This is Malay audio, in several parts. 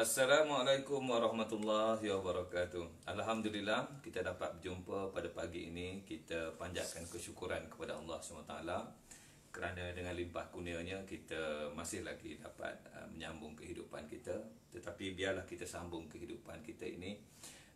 Assalamualaikum warahmatullahi wabarakatuh. Alhamdulillah kita dapat berjumpa pada pagi ini. Kita panjatkan kesyukuran kepada Allah SWT kerana dengan limpah kurnianya kita masih lagi dapat menyambung kehidupan kita. Tetapi biarlah kita sambung kehidupan kita ini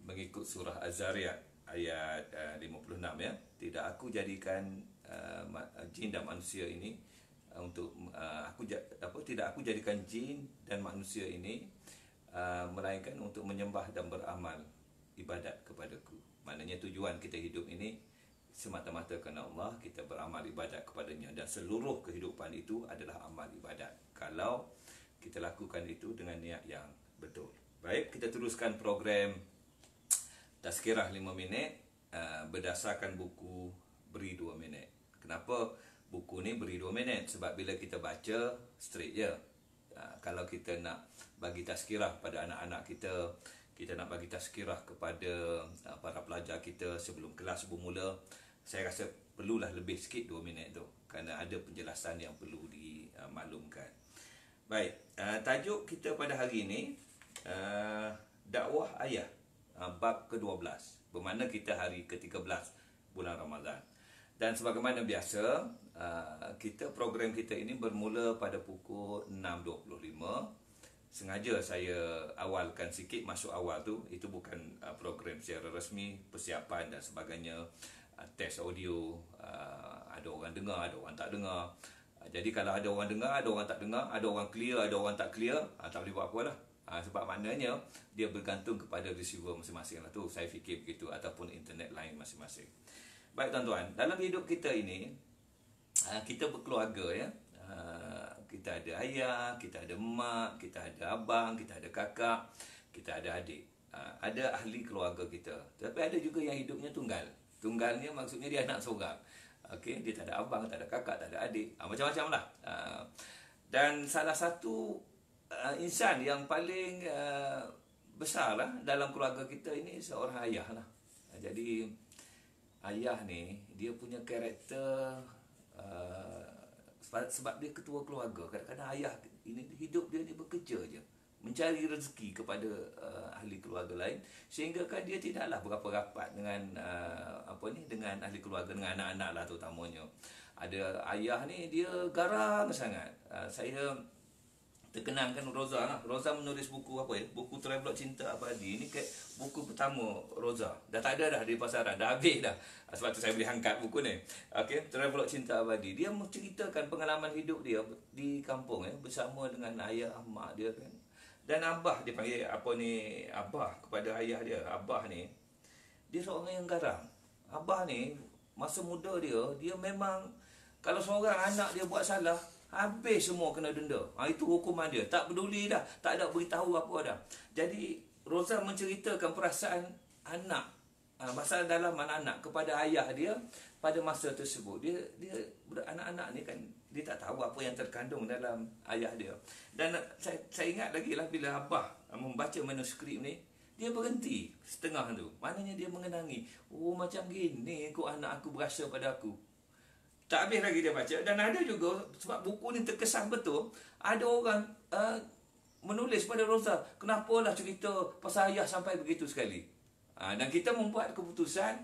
mengikut surah Az-Zariyat ayat 56 ya. Tidak aku jadikan jin dan manusia ini untuk tidak aku jadikan jin dan manusia ini melainkan untuk menyembah dan beramal ibadat kepadaku. Maknanya tujuan kita hidup ini semata-mata kerana Allah, kita beramal ibadat kepadanya, dan seluruh kehidupan itu adalah amal ibadat kalau kita lakukan itu dengan niat yang betul. Baik, kita teruskan program Tazkirah 5 minit berdasarkan buku Beri 2 minit. Kenapa buku ni beri 2 minit? Sebab bila kita baca straight je. Kalau kita nak bagi tazkirah pada anak-anak kita, kita nak bagi tazkirah kepada para pelajar kita sebelum kelas bermula, saya rasa perlulah lebih sikit 2 minit tu, kerana ada penjelasan yang perlu dimaklumkan. Baik, tajuk kita pada hari ini dakwah ayah, bab ke-12, bermakna kita hari ke-13 bulan Ramadan. Dan sebagaimana biasa, program kita ini bermula pada pukul 6.25. Sengaja saya awalkan sikit, masuk awal tu, itu bukan program secara rasmi, persiapan dan sebagainya, test audio, ada orang dengar, ada orang tak dengar. Jadi kalau ada orang dengar, ada orang tak dengar, ada orang clear, ada orang tak clear, tak boleh buat apa lah. Sebab maknanya dia bergantung kepada receiver masing-masing lah tu, saya fikir begitu, ataupun internet lain masing-masing. Baik tuan-tuan, dalam hidup kita ini kita berkeluarga ya. Kita ada ayah, kita ada mak, kita ada abang, kita ada kakak, kita ada adik. Ada ahli keluarga kita. Tapi ada juga yang hidupnya tunggal. Tunggalnya maksudnya dia anak seorang. Okey, dia tak ada abang, tak ada kakak, tak ada adik. Macam-macam lah. Dan salah satu insan yang paling besar lah dalam keluarga kita ini seorang ayah lah. Jadi ayah ni dia punya karakter sebab dia ketua keluarga. Kadang-kadang ayah ini hidup dia ni bekerja je, mencari rezeki kepada ahli keluarga lain, sehingga kan dia tidaklah berapa rapat dengan dengan ahli keluarga, dengan anak-anak lah terutamanya. Ada ayah ni dia garang sangat. Saya terkenangkan Roza lah. Roza menulis buku buku Travelog Cinta Abadi. Ini buku pertama Roza. Dah tak ada dah di pasaran, dah habis dah. Sebab tu saya boleh angkat buku ni. Okey, Travelog Cinta Abadi. Dia menceritakan pengalaman hidup dia di kampung bersama dengan ayah, mak dia kan. Dan abah, dia panggil abah kepada ayah dia. Abah ni dia seorang yang garang. Abah ni masa muda dia memang kalau seorang anak dia buat salah, habis semua kena denda. Itu hukuman dia. Tak peduli dah. Tak ada beritahu apa dah. Jadi Roza menceritakan perasaan anak, masalah dalam anak-anak kepada ayah dia pada masa tersebut. Dia anak-anak ni kan dia tak tahu apa yang terkandung dalam ayah dia. Dan saya ingat lagi lah bila abah membaca manuskrip ni, dia berhenti setengah tu. Maknanya dia mengenangi. Oh, macam gini kok anak aku berasa pada aku. Tak habis lagi dia baca. Dan ada juga, sebab buku ni terkesan betul, ada orang menulis pada Roza, kenapalah cerita pasal ayah sampai begitu sekali. Dan kita membuat keputusan,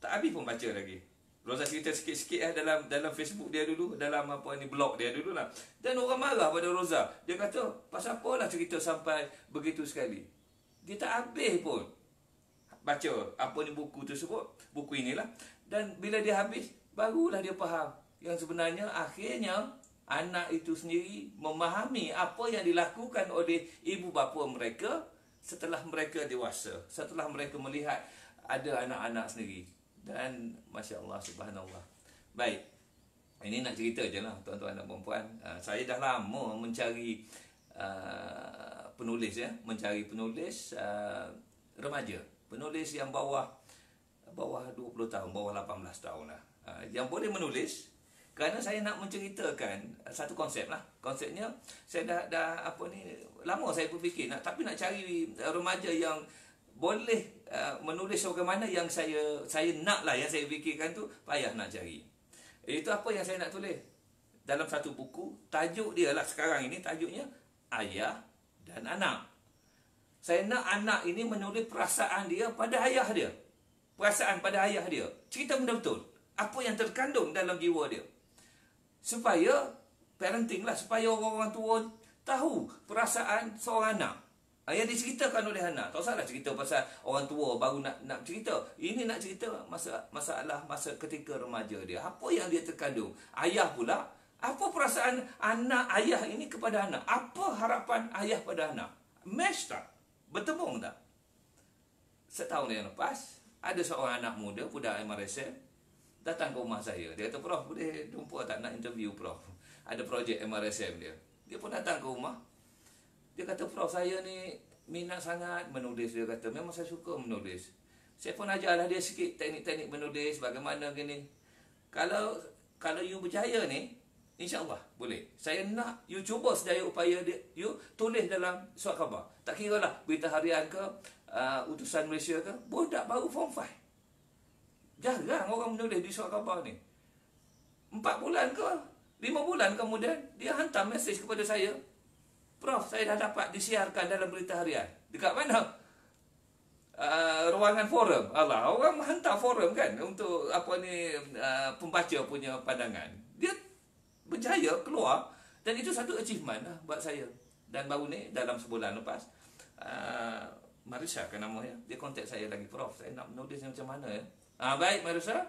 tak habis pun baca lagi. Roza cerita sikit-sikit dalam Facebook dia dulu, dalam blog dia dulu lah. Dan orang marah pada Roza. Dia kata, pasal apalah cerita sampai begitu sekali. Dia tak habis pun baca buku tersebut, buku inilah. Dan bila dia habis, barulah dia faham yang sebenarnya akhirnya anak itu sendiri memahami apa yang dilakukan oleh ibu bapa mereka setelah mereka dewasa, setelah mereka melihat ada anak-anak sendiri. Dan Masya Allah, Subhanallah. Baik, ini nak cerita je lah tuan-tuan dan puan-puan. Saya dah lama mencari penulis mencari penulis remaja, penulis yang bawah 20 tahun, bawah 18 tahun lah. Yang boleh menulis, kerana saya nak menceritakan satu konsep lah. Konsepnya saya dah lama saya berfikir tapi nak cari remaja yang boleh menulis bagaimana yang saya nak lah, yang saya fikirkan tu payah nak cari. Itu apa yang saya nak tulis dalam satu buku. Tajuk dia lah sekarang ini, tajuknya Ayah dan anak. Saya nak anak ini menulis perasaan dia pada ayah dia. Perasaan pada ayah dia. Cerita betul-betul apa yang terkandung dalam jiwa dia. Supaya parenting lah, supaya orang-orang tua tahu perasaan seorang anak. Yang diceritakan oleh anak. Tak usahlah cerita pasal orang tua baru nak cerita. Ini nak cerita masalah masa ketika remaja dia. Apa yang dia terkandung. Ayah pula, apa perasaan anak ayah ini kepada anak. Apa harapan ayah pada anak. Match tak? Bertemu tak? Setahun yang lepas, ada seorang anak muda, budak MRSM, datang ke rumah saya. Dia kata, Prof, boleh jumpa tak nak interview Prof? Ada projek MRSM dia. Dia pun datang ke rumah. Dia kata, Prof, saya ni minat sangat menulis. Dia kata, memang saya suka menulis. Saya pun ajarlah dia sikit teknik-teknik menulis, bagaimana gini. Kalau you berjaya ni, InsyaAllah boleh. Saya nak you cuba sedaya upaya dia, you tulis dalam surat khabar. Tak kira lah Berita Harian ke, Utusan Malaysia ke, budak baru form 5. Jarang orang menulis di surat khabar ni. 4 bulan ke 5 bulan kemudian, dia hantar mesej kepada saya, Prof, saya dah dapat disiarkan dalam Berita Harian. Dekat mana? Ruangan forum. Allah, orang hantar forum kan untuk apa ni, pembaca punya pandangan. Dia berjaya keluar, dan itu satu achievement lah buat saya. Dan baru ni dalam sebulan lepas, Marisa kan namanya, dia kontak saya lagi, Prof, saya nak menulis macam mana ya. Baik Marisa,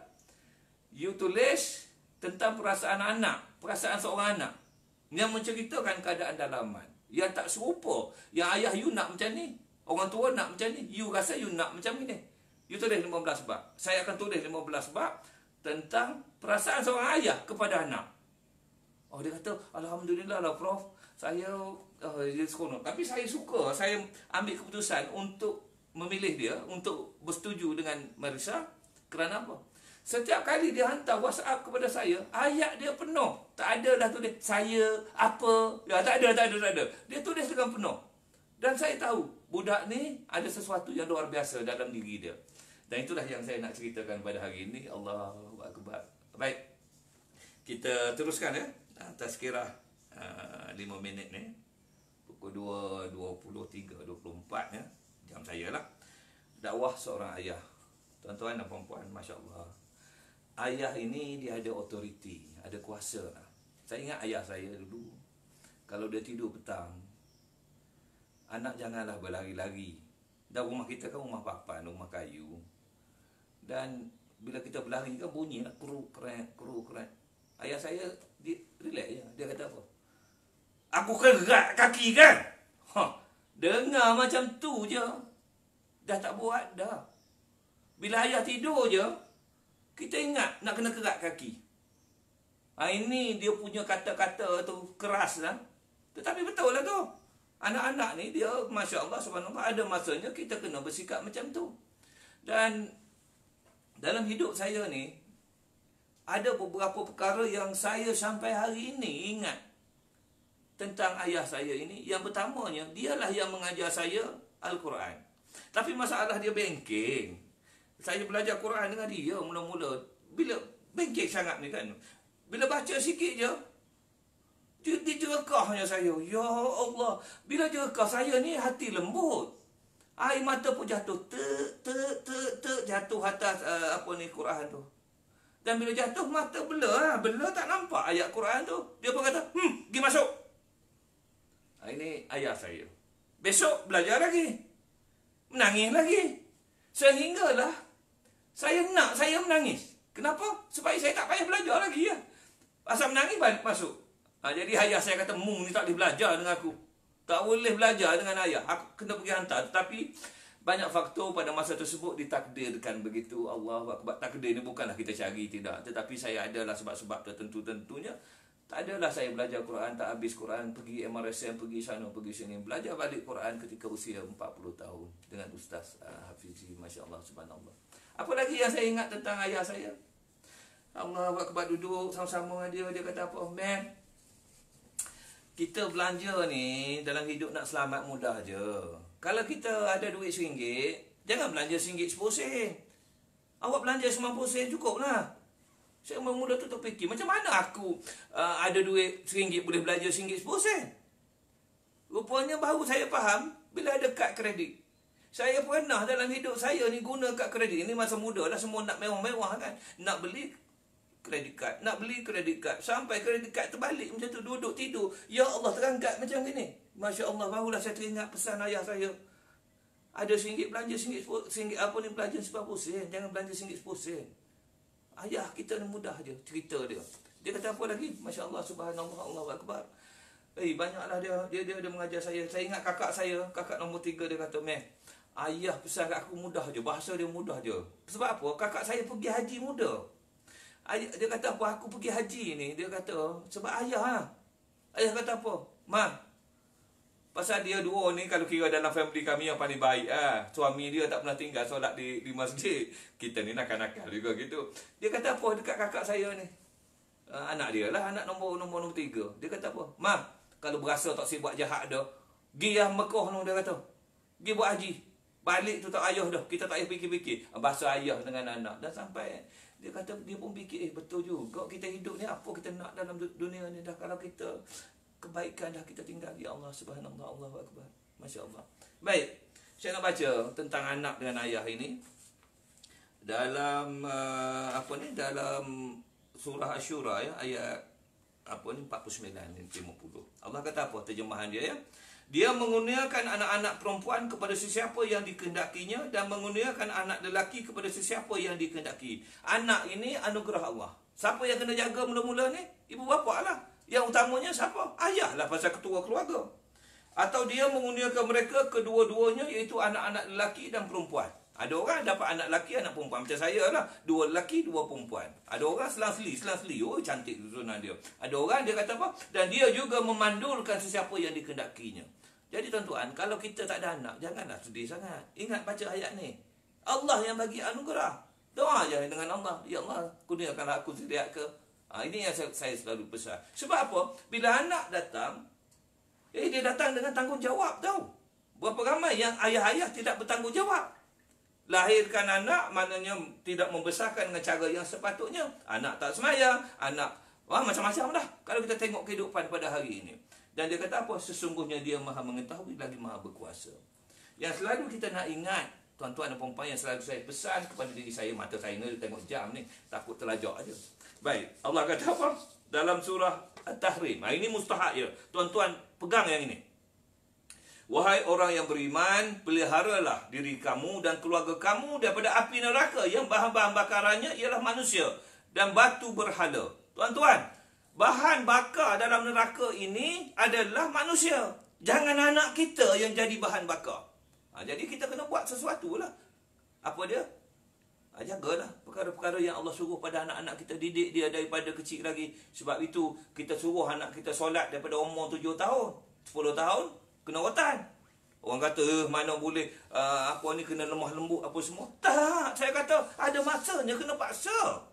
you tulis tentang perasaan anak, perasaan seorang anak yang menceritakan keadaan dalaman yang tak serupa yang ayah you nak macam ni, orang tua nak macam ni, you rasa you nak macam ni. You tulis 15 bab. Saya akan tulis 15 bab tentang perasaan seorang ayah kepada anak. Oh, dia kata, Alhamdulillah lah Prof, saya dia seronok. Tapi saya suka, saya ambil keputusan untuk memilih dia, untuk bersetuju dengan Marisa. Kerana apa? Setiap kali dia hantar WhatsApp kepada saya, ayat dia penuh. Tak ada dah tulis saya apa. Ya, tak ada. Dia tulis dengan penuh. Dan saya tahu budak ni ada sesuatu yang luar biasa dalam diri dia. Dan itulah yang saya nak ceritakan pada hari ini. Allahu Akbar. Baik. Kita teruskan ya. Tazkirah 5 minit ni. Pukul 2:23, 24 ya. Jam saya lah. Dakwah seorang ayah. Tuan-tuan dan puan-puan, Masya Allah. Ayah ini dia ada otoriti, ada kuasa. Saya ingat ayah saya dulu, kalau dia tidur petang, anak janganlah berlari-lari. Dan rumah kita kan rumah papan, rumah kayu. Dan bila kita berlari kan bunyi lah, keruk-keruk. Ayah saya, dia relax je. Dia kata apa? Aku kerat kaki kan? Dengar macam tu je. Dah tak buat dah. Bila ayah tidur je, kita ingat nak kena kerat kaki. Ini dia punya kata-kata tu keras lah. Tetapi betul lah tu. Anak-anak ni dia, Masya Allah, subhanallah, ada masanya kita kena bersikap macam tu. Dan dalam hidup saya ni, ada beberapa perkara yang saya sampai hari ini ingat tentang ayah saya ini. Yang pertamanya, dialah yang mengajar saya Al-Quran. Tapi masalah dia bengking. Saya belajar Quran dengan dia mula-mula. Bila bengkek sangat ni kan, bila baca sikit je, dia jerekahnya saya. Ya Allah, bila jerekah saya ni hati lembut. Air mata pun jatuh. Jatuh atas Quran tu. Dan bila jatuh, mata blur. Blur tak nampak ayat Quran tu. Dia pun kata, pergi masuk. Ini ayah saya. Besok belajar lagi. Menangis lagi. Sehinggalah saya menangis. Kenapa? Supaya saya tak payah belajar lagi ya. Asal menangis balik masuk. Jadi ayah saya kata, Mung ni tak boleh belajar dengan aku. Tak boleh belajar dengan ayah. Aku kena pergi hantar. Tetapi banyak faktor pada masa tersebut ditakdirkan begitu. Allah Akbar. Takdir ni bukanlah kita cari, tidak. Tetapi saya adalah sebab-sebab tertentu-tentunya. Tak adalah saya belajar Quran, tak habis Quran, pergi MRSM, pergi sana, pergi sini. Belajar balik Quran ketika usia 40 tahun. Dengan Ustaz Hafizi, Masya Allah, subhanallah. Apa lagi yang saya ingat tentang ayah saya? Allah Akbar, duduk sama-sama dengan dia kata apa? Man, kita belanja ni dalam hidup nak selamat mudah je. Kalau kita ada duit RM1, jangan belanja RM1 RM10. Awak belanja RM90 cukup lah. Saya mula-mula tu terfikir, macam mana aku ada duit RM1 boleh belanja RM10 RM10? Rupanya baru saya faham bila ada kad kredit. Saya pernah dalam hidup saya ni guna kad kredit. Ini masa muda lah, semua nak mewah-mewah kan. Nak beli kredit kad, nak beli kredit kad. Sampai kredit kad terbalik macam tu, duduk tidur. Ya Allah, terangkat macam ni. Masya Allah, barulah saya teringat pesan ayah saya. Ada RM1 belanja RM1 apa ni, belanja 90 sen. Jangan belanja RM1 10 sen. Ayah kita ni mudah je cerita dia. Dia kata apa lagi? Masya Allah, subhanallah, Allahu akbar. Banyaklah dia ada mengajar saya. Saya ingat kakak saya, kakak nombor 3, dia kata, "Meh, ayah pesan kat aku mudah je." Bahasa dia mudah je. Sebab apa? Kakak saya pergi haji muda. Dia kata apa? Aku pergi haji ni. Dia kata, sebab ayah lah. Ayah kata apa? "Ma, pasal dia dua ni, kalau kira dalam family kami yang paling baik lah. Suami dia tak pernah tinggal solat di masjid. Kita ni nakal-nakal juga gitu." Dia kata apa dekat kakak saya ni? Anak dia lah, anak nombor 3. Dia kata apa? "Ma, kalau berasa tak siap buat jahat dah, pergi yang Mekah tu," dia kata. "Pergi buat haji. Balik tu tak ayah dah. Kita tak payah fikir-fikir." Bahasa ayah dengan anak. Dan sampai dia kata, dia pun fikir, betul juga. Kita hidup ni, apa kita nak dalam dunia ni dah. Kalau kita kebaikan dah kita tinggal. Ya Allah, subhanallah, Allahu akbar. Masya Allah. Baik, saya nak baca tentang anak dengan ayah ini. Dalam dalam surah Asyura ya, ayat 49 dan 50. Allah kata apa terjemahan dia ya? "Dia mengurniakan anak-anak perempuan kepada sesiapa yang dikehendakinya dan mengurniakan anak lelaki kepada sesiapa yang dikehendaki." Anak ini anugerah Allah. Siapa yang kena jaga mula-mula ni? Ibu bapa lah. Yang utamanya siapa? Ayah lah, pasal ketua keluarga. Atau dia mengurniakan mereka kedua-duanya, iaitu anak-anak lelaki dan perempuan. Ada orang dapat anak lelaki, anak perempuan. Macam saya lah, 2 lelaki, 2 perempuan. Ada orang selang-seli. Oh, cantik susunan dia. Ada orang dia kata apa? Dan dia juga memandulkan sesiapa yang dikehendakinya. Jadi tuan-tuan, kalau kita tak ada anak, janganlah sedih sangat. Ingat baca ayat ni. Allah yang bagi anugerah. Doa je dengan Allah. Ya Allah, kurniakanlah aku zuriat ke. Ini yang saya selalu pesan. Sebab apa? Bila anak datang, dia datang dengan tanggungjawab tau. Berapa ramai yang ayah-ayah tidak bertanggungjawab. Lahirkan anak, maknanya tidak membesarkan dengan cara yang sepatutnya. Anak tak semayang, anak macam-macam dah. Kalau kita tengok kehidupan pada hari ini. Dan dia kata apa? Sesungguhnya dia maha mengetahui lagi maha berkuasa. Yang selalu kita nak ingat, tuan-tuan dan puan-puan, yang selalu saya pesan kepada diri saya, mata saya ni tengok jam ni, takut terlajak aja. Baik, Allah kata apa? Dalam surah At-Tahrim. Ini mustahak ya. Tuan-tuan pegang yang ini. "Wahai orang yang beriman, peliharalah diri kamu dan keluarga kamu daripada api neraka yang bahan-bahan bakarannya ialah manusia dan batu berhala." Tuan-tuan, bahan bakar dalam neraka ini adalah manusia. Jangan anak kita yang jadi bahan bakar. Jadi kita kena buat sesuatu lah. Apa dia? Jagalah perkara-perkara yang Allah suruh pada anak-anak kita. Didik dia daripada kecil lagi. Sebab itu kita suruh anak kita solat daripada umur 7 tahun, 10 tahun. Kena rotan. Orang kata mana boleh kena lemah lembut apa semua. Tak, saya kata ada masanya kena paksa.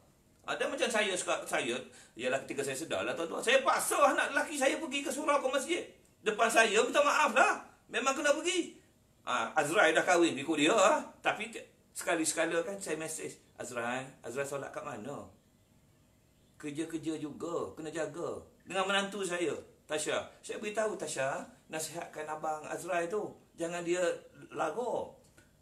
Ada macam saya ialah ketika saya sedar lah tuan-tuan, saya paksa anak lelaki saya pergi ke surau ke masjid. Depan saya, minta maaf lah. Memang kena pergi. Azrai dah kahwin ikut dia tapi sekali-sekala kan saya mesej, Azrai solat kat mana? Kerja-kerja juga, kena jaga. Dengan menantu saya, Tasha, saya beritahu Tasha, nasihatkan abang Azrai tu, jangan dia lagu.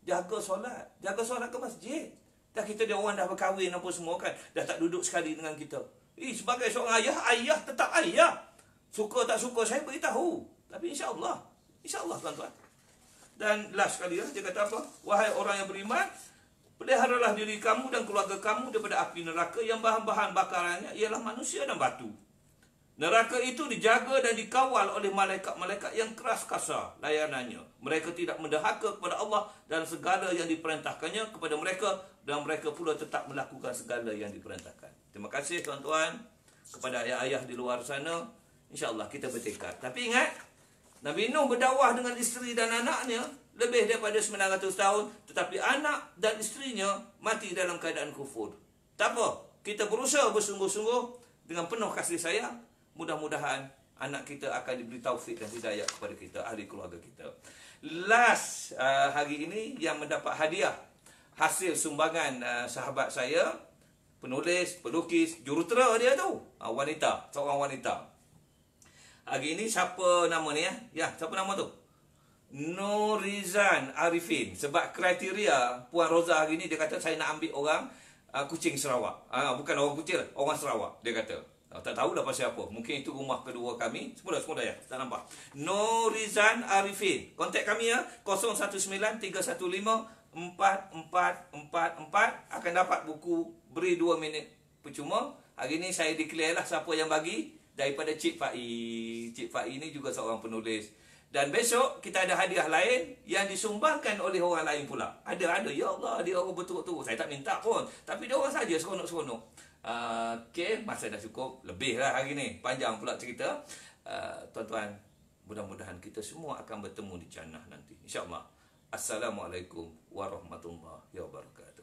Jaga solat ke masjid. Dah kita dia orang dah berkahwin apa semua kan, dah tak duduk sekali dengan kita. Sebagai seorang ayah tetap ayah. Suka tak suka saya beritahu. Tapi insya-Allah tuan-tuan. Dan last sekali dia kata apa? "Wahai orang yang beriman, peliharalah diri kamu dan keluarga kamu daripada api neraka yang bahan-bahan bakarannya ialah manusia dan batu. Neraka itu dijaga dan dikawal oleh malaikat-malaikat yang keras kasar layanannya. Mereka tidak mendahaka kepada Allah dan segala yang diperintahkannya kepada mereka, dan mereka pula tetap melakukan segala yang diperintahkan." Terima kasih tuan-tuan kepada ayah-ayah di luar sana. InsyaAllah kita bertekad. Tapi ingat, Nabi Nuh berdakwah dengan isteri dan anaknya lebih daripada 900 tahun. Tetapi anak dan isterinya mati dalam keadaan kufur. Tak apa, kita berusaha bersungguh-sungguh dengan penuh kasih sayang. Mudah-mudahan anak kita akan diberi taufik dan hidayah kepada kita, ahli keluarga kita. Last hari ini yang mendapat hadiah hasil sumbangan sahabat saya, penulis, pelukis, jurutera dia tu, wanita, seorang wanita. Hari ni siapa nama ni ya? Ya, siapa nama tu? Nurizan Arifin. Sebab kriteria Puan Roza hari ni, dia kata saya nak ambil orang Kuching Sarawak. Bukan orang Kuching, orang Sarawak, dia kata. Tak tahulah pasal apa. Mungkin itu rumah kedua kami. Semua dah ya. Tak nampak. Nurizan Arifin. Kontak kami ya. 0193154444 akan dapat buku Beri 2 Minit Percuma. Hari ni saya declare lah siapa yang bagi daripada Cik Fai. Cik Fai ni juga seorang penulis. Dan besok kita ada hadiah lain yang disumbangkan oleh orang lain pula. Ada. Ya Allah, dia orang betul-betul. Saya tak minta pun. Tapi dia orang saja seronok-seronok. Okey, masa dah cukup. Lebih lah hari ni. Panjang pula cerita. Tuan-tuan, mudah-mudahan kita semua akan bertemu di jannah nanti. InsyaAllah. Assalamualaikum warahmatullahi wabarakatuh.